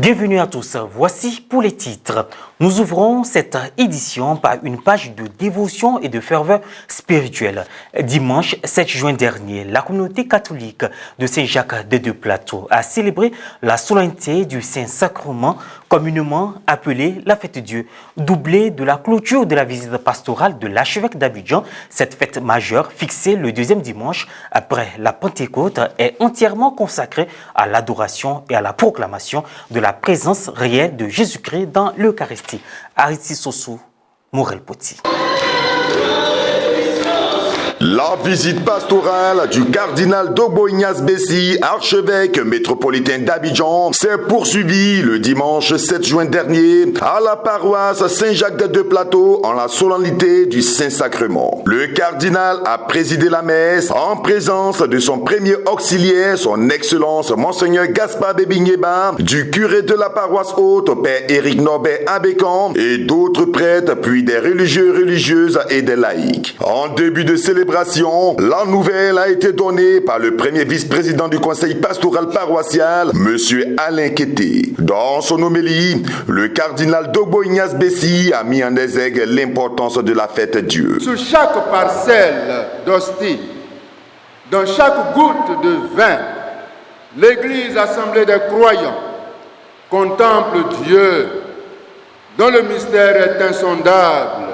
Bienvenue à tous, voici pour les titres. Nous ouvrons cette édition par une page de dévotion et de ferveur spirituelle. Dimanche 7 juin dernier, la communauté catholique de Saint-Jacques des Deux-Plateaux a célébré la solennité du Saint-Sacrement, communément appelée la Fête Dieu, doublée de la clôture de la visite pastorale de l'archevêque d'Abidjan. Cette fête majeure, fixée le deuxième dimanche après la Pentecôte, est entièrement consacrée à l'adoration et à la proclamation de la présence réelle de Jésus-Christ dans l'Eucharistie. Ariti Sossou, Morel Poti. La visite pastorale du cardinal Dogbo Ignace Bessi, archevêque métropolitain d'Abidjan, s'est poursuivie le dimanche 7 juin dernier à la paroisse Saint-Jacques des Deux-Plateaux en la solennité du Saint-Sacrement. Le cardinal a présidé la messe en présence de son premier auxiliaire, son Excellence Monseigneur Gaspard Bebingeba, du curé de la paroisse haute, Père Éric Norbert Abécan, et d'autres prêtres, puis des religieux, religieuses et des laïcs. En début de célébration, la nouvelle a été donnée par le premier vice-président du conseil pastoral paroissial, M. Alain Kété. Dans son homélie, le cardinal Dogbo Ignace Bessi a mis en exergue l'importance de la fête Dieu. Sur chaque parcelle d'hostie, dans chaque goutte de vin, l'Église assemblée des croyants contemple Dieu, dont le mystère est insondable.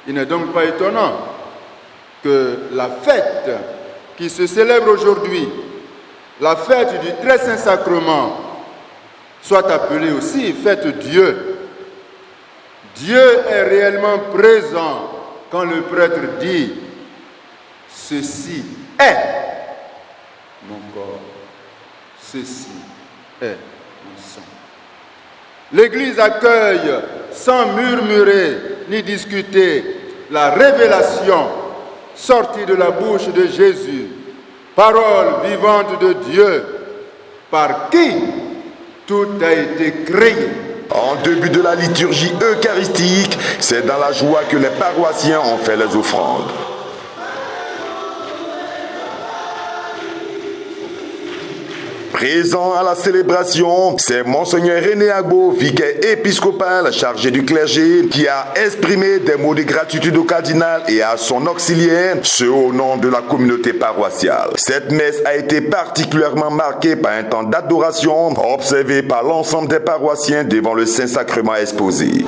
Il n'est donc pas étonnant que la fête qui se célèbre aujourd'hui, la fête du Très Saint Sacrement, soit appelée aussi fête Dieu. Dieu est réellement présent quand le prêtre dit « Ceci est mon corps, ceci est mon sang ». L'Église accueille sans murmurer ni discuter la révélation sortie de la bouche de Jésus, parole vivante de Dieu, par qui tout a été créé. En début de la liturgie eucharistique, c'est dans la joie que les paroissiens ont fait les offrandes. Présent à la célébration, c'est Monseigneur René Agbo, vicaire épiscopal chargé du clergé, qui a exprimé des mots de gratitude au cardinal et à son auxiliaire, ce au nom de la communauté paroissiale. Cette messe a été particulièrement marquée par un temps d'adoration observé par l'ensemble des paroissiens devant le Saint-Sacrement exposé.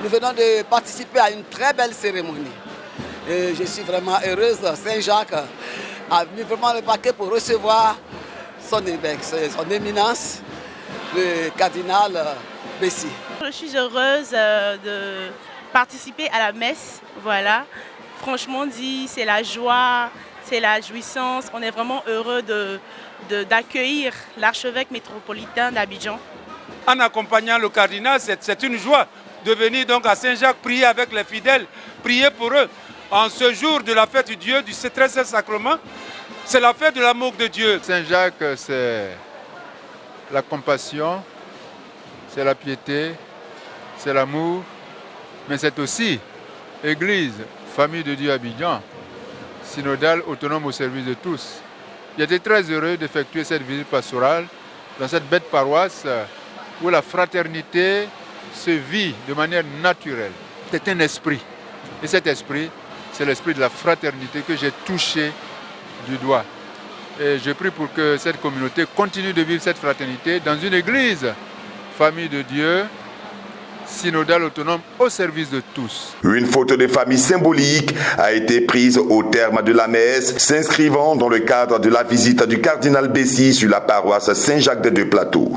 Nous venons de participer à une très belle cérémonie. Et je suis vraiment heureuse. Saint-Jacques a mis vraiment le paquet pour recevoir son évêque, son éminence, le cardinal Bessi. Je suis heureuse de participer à la messe. Voilà. Franchement dit, c'est la joie, c'est la jouissance. On est vraiment heureux d'accueillir l'archevêque métropolitain d'Abidjan. En accompagnant le cardinal, c'est une joie de venir donc à Saint-Jacques prier avec les fidèles, prier pour eux. En ce jour de la fête du Dieu, du Très Saint Sacrement, c'est la fête de l'amour de Dieu. Saint-Jacques, c'est la compassion, c'est la piété, c'est l'amour, mais c'est aussi Église, famille de Dieu Abidjan, synodale, autonome au service de tous. J'ai été très heureux d'effectuer cette visite pastorale dans cette belle paroisse où la fraternité se vit de manière naturelle. C'est un esprit. Et cet esprit, c'est l'esprit de la fraternité que j'ai touché du doigt. Et je prie pour que cette communauté continue de vivre cette fraternité dans une église, famille de Dieu, synodale autonome au service de tous. Une photo de famille symbolique a été prise au terme de la messe, s'inscrivant dans le cadre de la visite du cardinal Bessi sur la paroisse Saint-Jacques des Deux-Plateaux.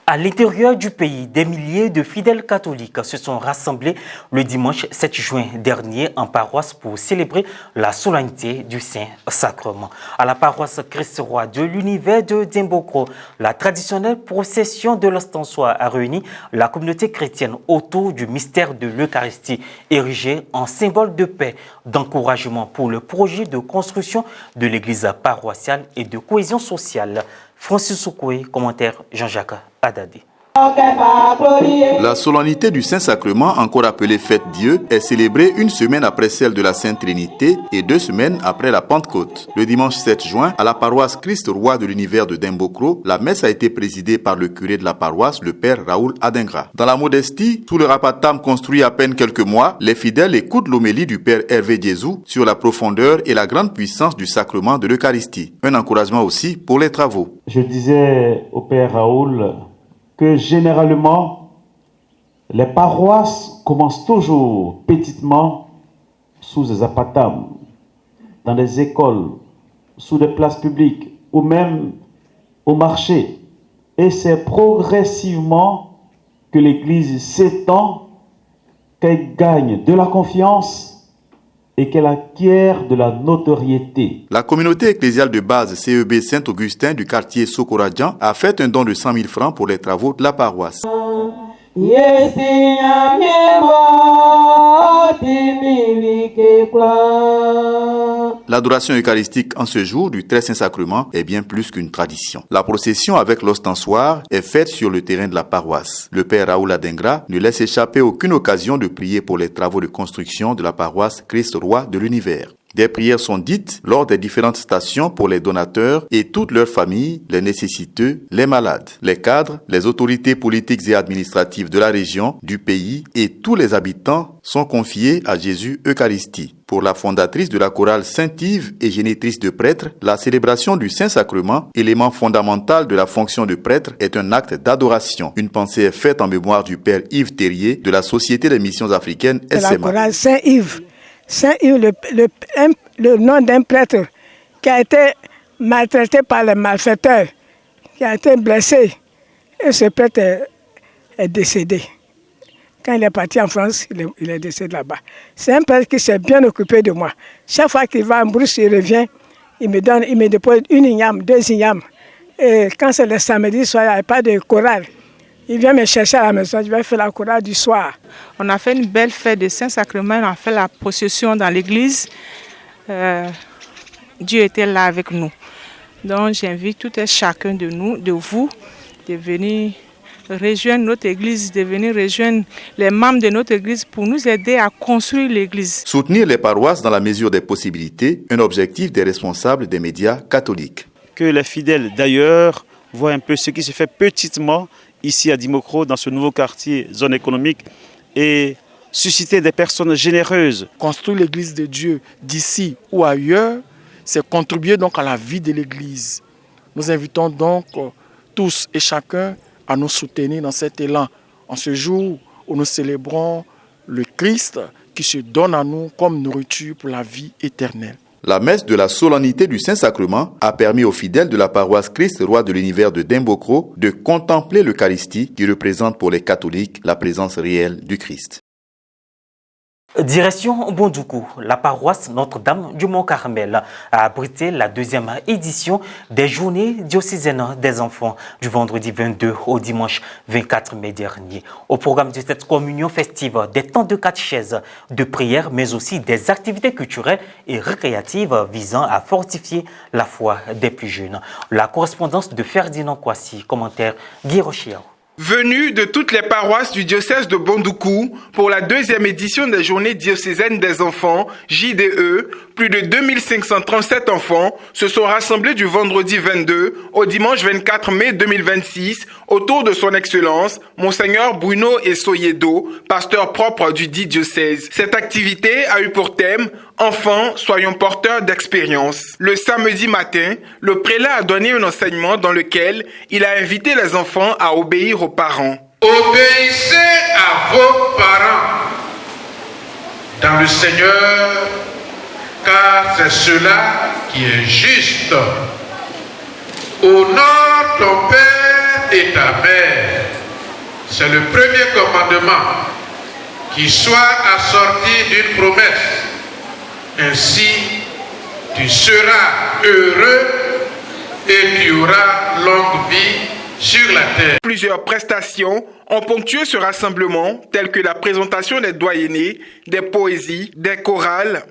À l'intérieur du pays, des milliers de fidèles catholiques se sont rassemblés le dimanche 7 juin dernier en paroisse pour célébrer la solennité du Saint-Sacrement. À la paroisse Christ-Roi de l'univers de Dimbokro, la traditionnelle procession de l'ostensoir a réuni la communauté chrétienne autour du mystère de l'Eucharistie, érigé en symbole de paix, d'encouragement pour le projet de construction de l'église paroissiale et de cohésion sociale. Francis Soukoué, commentaire Jean-Jacques Adadé. La solennité du Saint-Sacrement, encore appelée Fête Dieu, est célébrée une semaine après celle de la Sainte Trinité et 2 semaines après la Pentecôte. Le dimanche 7 juin, à la paroisse Christ-Roi de l'univers de Dembokro, la messe a été présidée par le curé de la paroisse, le père Raoul Adengra. Dans la modestie, sous le rapatam construit à peine quelques mois, les fidèles écoutent l'homélie du père Hervé Diezou sur la profondeur et la grande puissance du sacrement de l'Eucharistie. Un encouragement aussi pour les travaux. Je disais au père Raoul que généralement, les paroisses commencent toujours petitement sous des apatams, dans des écoles, sous des places publiques ou même au marché. Et c'est progressivement que l'Église s'étend, qu'elle gagne de la confiance et qu'elle acquiert de la notoriété. La communauté ecclésiale de base CEB Saint-Augustin du quartier Sokoradjan a fait un don de 100 000 francs pour les travaux de la paroisse. L'adoration eucharistique en ce jour du Très Saint-Sacrement est bien plus qu'une tradition. La procession avec l'ostensoir est faite sur le terrain de la paroisse. Le père Raoul Adengra ne laisse échapper aucune occasion de prier pour les travaux de construction de la paroisse Christ-Roi de l'univers. Des prières sont dites lors des différentes stations pour les donateurs et toutes leurs familles, les nécessiteux, les malades, les cadres, les autorités politiques et administratives de la région, du pays et tous les habitants sont confiés à Jésus Eucharistie. Pour la fondatrice de la chorale Saint-Yves et génitrice de prêtres, la célébration du Saint-Sacrement, élément fondamental de la fonction de prêtre, est un acte d'adoration. Une pensée est faite en mémoire du père Yves Terrier de la Société des missions africaines SMA. La chorale Saint-Yves. Saint-Yves, le nom d'un prêtre qui a été maltraité par les malfaiteurs, qui a été blessé. Et ce prêtre est décédé. Quand il est parti en France, il est décédé là-bas. C'est un prêtre qui s'est bien occupé de moi. Chaque fois qu'il va en brousse, il revient, il me dépose 1 igname, 2 ignames. Et quand c'est le samedi soir, il n'y a pas de chorale. Il vient me chercher à la maison, je vais faire la chorale du soir. On a fait une belle fête de Saint-Sacrement, on a fait la procession dans l'église. Dieu était là avec nous. Donc j'invite tout et chacun de nous, de vous, de venir rejoindre notre église, de venir rejoindre les membres de notre église pour nous aider à construire l'église. Soutenir les paroisses dans la mesure des possibilités, un objectif des responsables des médias catholiques. Que les fidèles d'ailleurs voient un peu ce qui se fait petitement ici à Dimokro, dans ce nouveau quartier, zone économique, et susciter des personnes généreuses. Construire l'église de Dieu d'ici ou ailleurs, c'est contribuer donc à la vie de l'église. Nous invitons donc tous et chacun à nous soutenir dans cet élan, en ce jour où nous célébrons le Christ qui se donne à nous comme nourriture pour la vie éternelle. La messe de la solennité du Saint-Sacrement a permis aux fidèles de la paroisse Christ-Roi de l'univers de Dembokro de contempler l'Eucharistie qui représente pour les catholiques la présence réelle du Christ. Direction Bondoukou, la paroisse Notre-Dame du Mont-Carmel a abrité la 2e édition des Journées diocésaines des enfants du vendredi 22 au dimanche 24 mai dernier. Au programme de cette communion festive, des temps de catéchèse, de prière, mais aussi des activités culturelles et récréatives visant à fortifier la foi des plus jeunes. La correspondance de Ferdinand Kouassi, commentaire Guy Rochiao. Venus de toutes les paroisses du diocèse de Bondoukou pour la 2e édition des Journées diocésaines des enfants, JDE, plus de 2537 enfants se sont rassemblés du vendredi 22 au dimanche 24 mai 2026 autour de son Excellence, Monseigneur Bruno Essoyedo, pasteur propre du dit diocèse. Cette activité a eu pour thème « Enfants, soyons porteurs d'expérience ». Le samedi matin, le prélat a donné un enseignement dans lequel il a invité les enfants à obéir aux parents. Obéissez à vos parents dans le Seigneur, car c'est cela qui est juste. Honore ton père et ta mère. C'est le premier commandement qui soit assorti d'une promesse. Ainsi, tu seras heureux et tu auras longue vie sur la terre. Plusieurs prestations ont ponctué ce rassemblement, telles que la présentation des doyennés, des poésies, des chorales.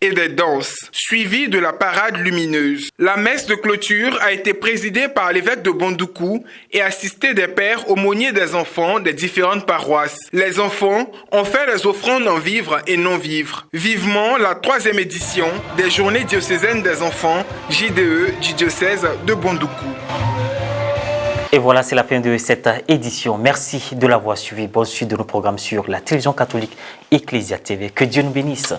et des danses, suivies de la parade lumineuse. La messe de clôture a été présidée par l'évêque de Bondoukou et assistée des pères aumôniers des enfants des différentes paroisses. Les enfants ont fait les offrandes en vivres et non-vivres. Vivement la 3e édition des Journées diocésaines des enfants, JDE du diocèse de Bondoukou. Et voilà, c'est la fin de cette édition. Merci de l'avoir suivi. Bonne suite de nos programmes sur la télévision catholique Ecclesia TV. Que Dieu nous bénisse.